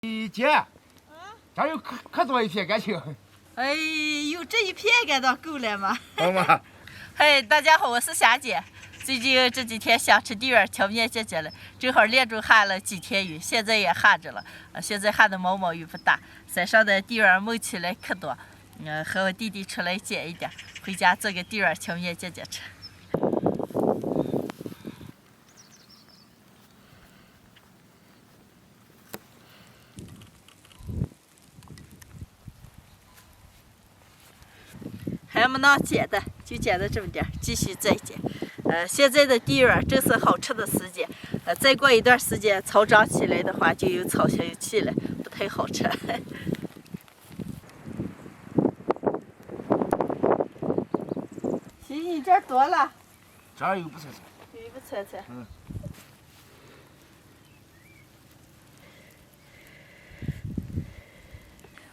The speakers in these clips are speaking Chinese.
姐，这儿有可多一片感情。哎呦，这一片感到够了吗？好嘛。嘿，大家好，我是霞姐。最近这几天想吃地缘荞面节节了，正好连着下了几天雨，现在也下着了。现在下的毛毛雨不大，山上的地缘冒起来可多。和我弟弟出来捡一点，回家做个地缘荞面节节吃。还没能捡的，就捡了这么点，继续再捡。现在的地缘正是好吃的时间，再过一段时间草长起来的话，就有草香气了，不太好吃。行，你这儿多了，这儿有不错错。有一个菜菜。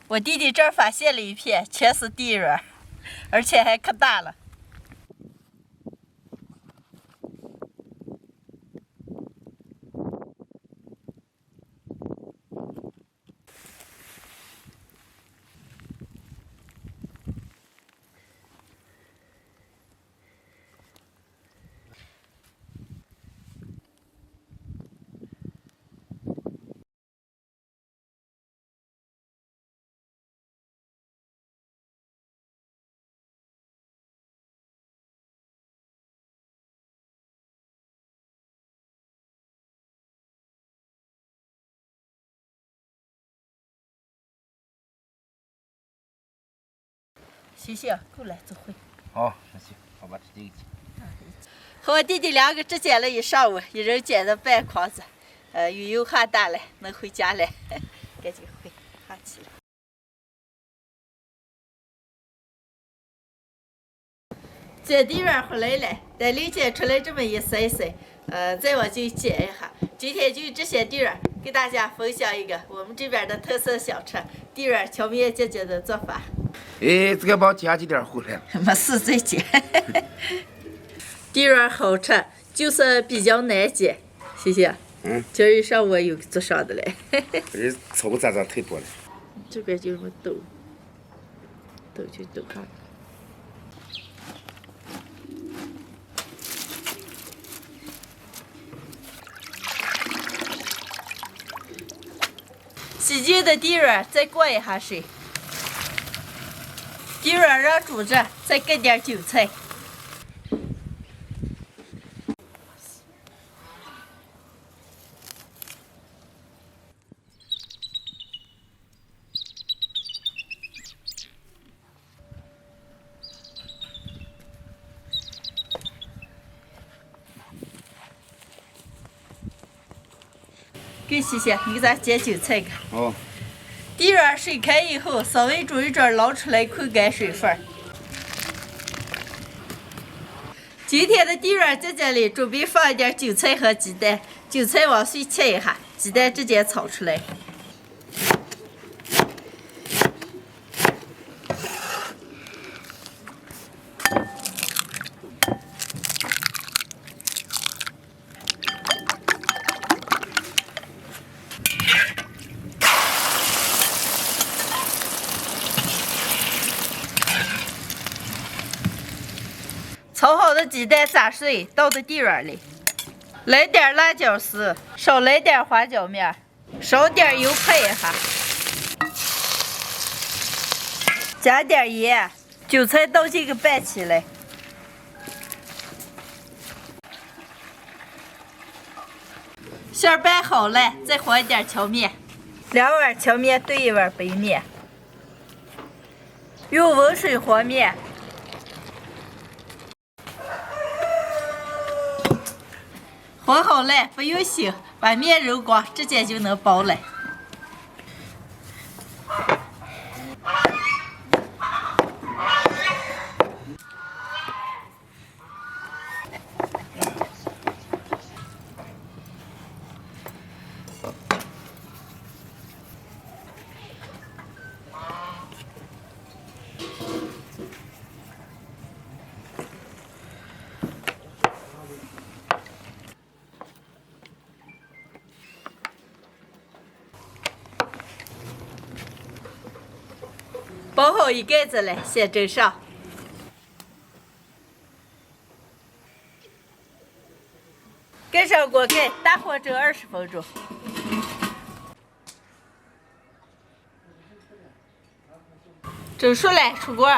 我弟弟这儿发现了一片，全是地缘，而且还可大了。行行，够了，走回。好，那行，我把这个捡。和我弟弟两个只捡了一上午，一人捡了半筐子。雨又下大了，能回家了，赶紧回，下起了。捡地缘回来了，带零捡出来这么一筛筛，再我就捡一下。今天就这些地缘给大家分享一个我们这边的特色小吃——地缘荞面节节的做法。哎，这个帮捡几点回来。没事，再捡。地缘好吃，就是比较难捡，谢谢。今儿一上午有做上的嘞。这炒个渣渣太多了。这边就这么抖，抖就抖上。洗净的地缘再过一下水，地缘让煮着，再搁点韭菜。给洗洗，你给咱捡韭菜个。哦。地缘水开以后，稍微煮一煮，捞出来扣干水分。今天的地缘节节里准备放一点韭菜和鸡蛋，韭菜往碎切一下，鸡蛋直接炒出来。炒好的鸡蛋砸碎，倒到地缘里，来点辣椒丝，少来点花椒面，少点油拍一下，加点盐，韭菜倒进去拌起来。馅儿拌好了，再和一点荞面，2碗荞面兑1碗白面，用温水和面。和好了，不用洗，把面揉光，直接就能包了。包好一盖子了，先蒸上。盖上锅盖，大火蒸20分钟。蒸熟了，出锅。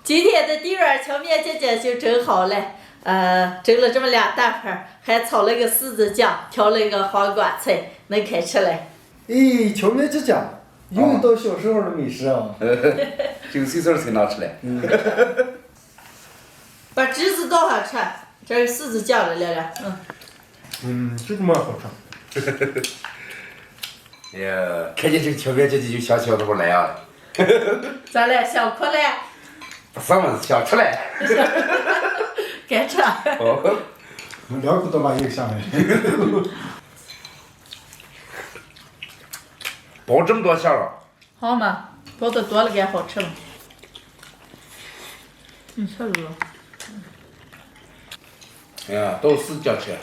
今天的地软荞面姐姐就蒸好了，蒸了这么2大盘，还炒了个柿子酱，调了一个黄瓜菜，能开吃了。哎，荞面姐姐，又到小时候的美食啊！ 9岁时候才拿出来。把汁子倒上吃，这是柿子酱了，亮亮。这个蛮好吃。哎呀，看见这个荞面姐姐就想起我来啊。咋了？想哭了？什么想出来？该吃。哦。 2口都把油下来。包这么多馅儿啊？好嘛，包的多了该好吃了。你吃了。哎呀，都是酱吃。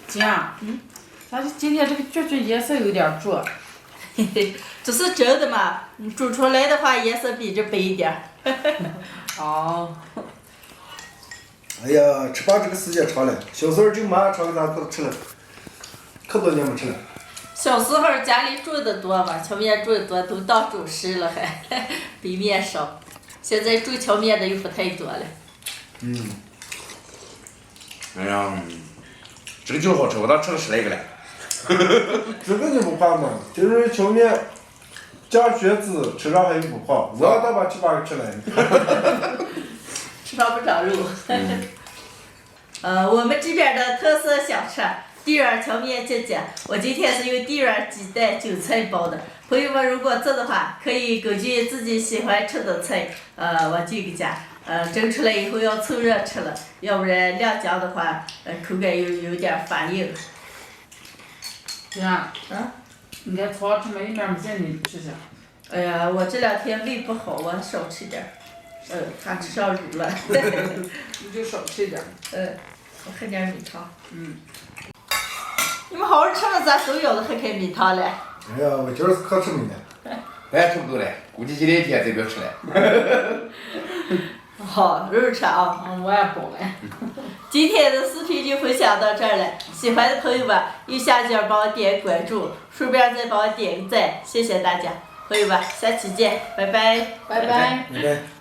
姐，咱今天这个橘橘颜色有点浊。嘿嘿，这是真的嘛？煮出来的话颜色比这白一点。哦。哎呀，吃饭这个时间长了，小时候就蛮长，咱可吃了，可多年没吃了。小时候家里煮的多嘛，荞面煮的多，都当主食了还，比面少。现在煮荞面的又不太多了。哎呀，这个就好吃，我倒吃了10来个了。这个就不怕嘛，就是荞面加血脂，吃上还有不胖，我倒把7、8个吃了。吃上不长肉。我们这边的特色小吃地软荞面姐姐，我今天是用地软鸡蛋韭菜包的。朋友们如果做的话，可以根据自己喜欢吃的菜，往这个加。蒸出来以后要凑热吃了，要不然晾姜的话，口感有点发硬。姐，你这炒这么一面没见你吃吃。哎呀，我这2天胃不好，我少吃点。怕吃上乳了。你就少吃点。我喝点米汤。你们好好吃了，咋手咬的喝开米汤了？哎呀，我今儿是可吃没的。哎，差不多了，估计今天一天再不要吃了。好，肉吃啊。我也饱了。今天的视频就分享到这儿了，喜欢的朋友们右下角帮我点关注，顺便再帮我点个赞，谢谢大家，朋友们，下期见，拜拜。拜拜。拜拜。